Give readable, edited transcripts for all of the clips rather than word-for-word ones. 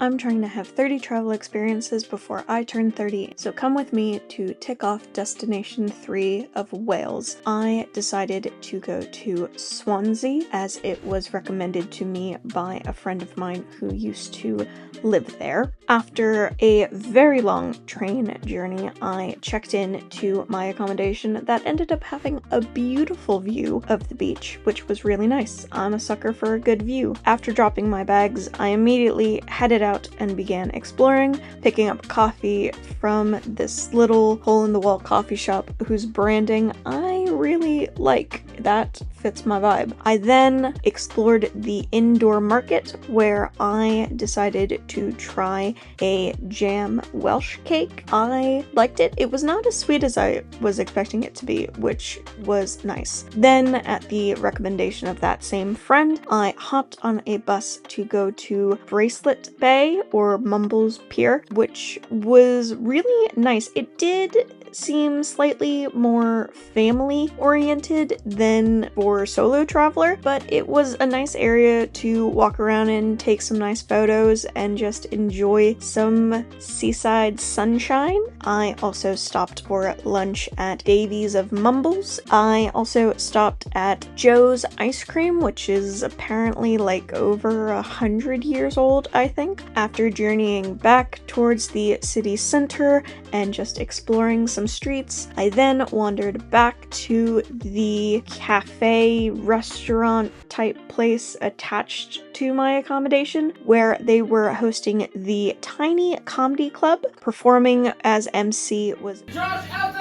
I'm trying to have 30 travel experiences before I turn 30, so come with me to tick off destination 3 of Wales. I decided to go to Swansea as it was recommended to me by a friend of mine who used to live there. After a very long train journey, I checked in to my accommodation that ended up having a beautiful view of the beach, which was really nice. I'm a sucker for a good view. After dropping my bags, I immediately headed out and began exploring, picking up coffee from this little hole-in-the-wall coffee shop whose branding I really like. That fits my vibe. I then explored the indoor market where I decided to try a jam Welsh cake. I liked it. It was not as sweet as I was expecting it to be, which was nice. Then, at the recommendation of that same friend, I hopped on a bus to go to Bracelet Bay or Mumbles Pier, which was really nice. It did seem slightly more family oriented than for solo traveler, but it was a nice area to walk around in, take some nice photos, and just enjoy some seaside sunshine. I also stopped for lunch at Davies of Mumbles. I also stopped at Joe's Ice Cream, which is apparently like over 100 years old, I think. After journeying back towards the city center and just exploring some streets, I then wandered back to the cafe restaurant type place attached to my accommodation where they were hosting the Tiny Comedy Club. Performing as MC was Josh Elton!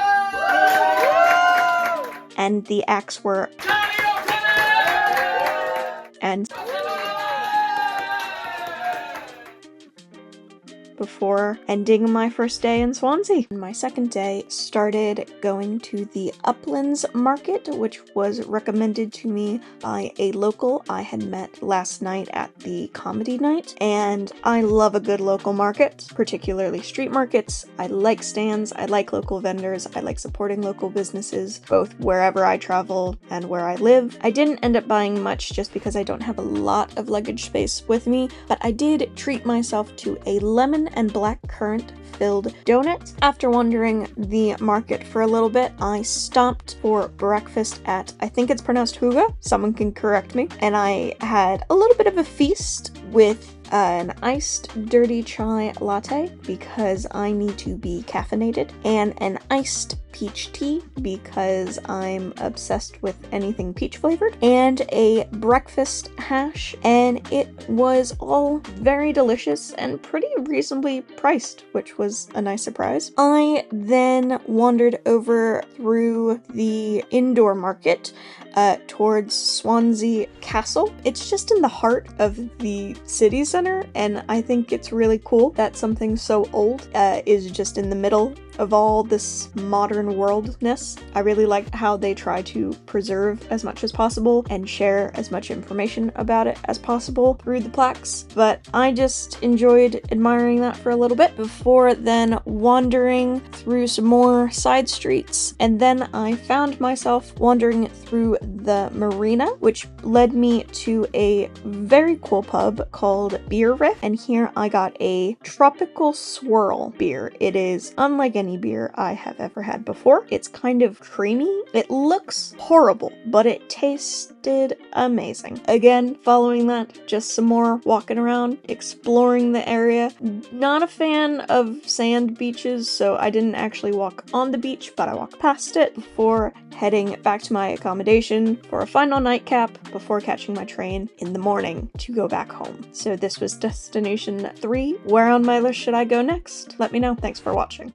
And the acts were and before ending my first day in Swansea. My second day started going to the Uplands Market, which was recommended to me by a local I had met last night at the comedy night, and I love a good local market, particularly street markets. I like stands, I like local vendors, I like supporting local businesses, both wherever I travel and where I live. I didn't end up buying much just because I don't have a lot of luggage space with me, but I did treat myself to a lemon and black currant filled donut. After wandering the market for a little bit, I stopped for breakfast at, I think it's pronounced Huga, someone can correct me, and I had a little bit of a feast with an iced dirty chai latte because I need to be caffeinated, and an iced peach tea because I'm obsessed with anything peach flavored, and a breakfast hash, and it was all very delicious and pretty reasonably priced, which was a nice surprise. I then wandered over through the indoor market towards Swansea Castle. It's just in the heart of the city center, and I think it's really cool that something so old is just in the middle of all this modern worldness. I really like how they try to preserve as much as possible and share as much information about it as possible through the plaques, but I just enjoyed admiring that for a little bit before then wandering through some more side streets, and then I found myself wandering through the marina, which led me to a very cool pub called Beer Riff, and here I got a tropical swirl beer. It is unlike any beer I have ever had before. It's kind of creamy. It looks horrible, but it tasted amazing. Again, following that, just some more walking around, exploring the area. Not a fan of sand beaches, so I didn't actually walk on the beach, but I walked past it before heading back to my accommodation for a final nightcap before catching my train in the morning to go back home. So this was destination 3. Where on my list should I go next? Let me know. Thanks for watching.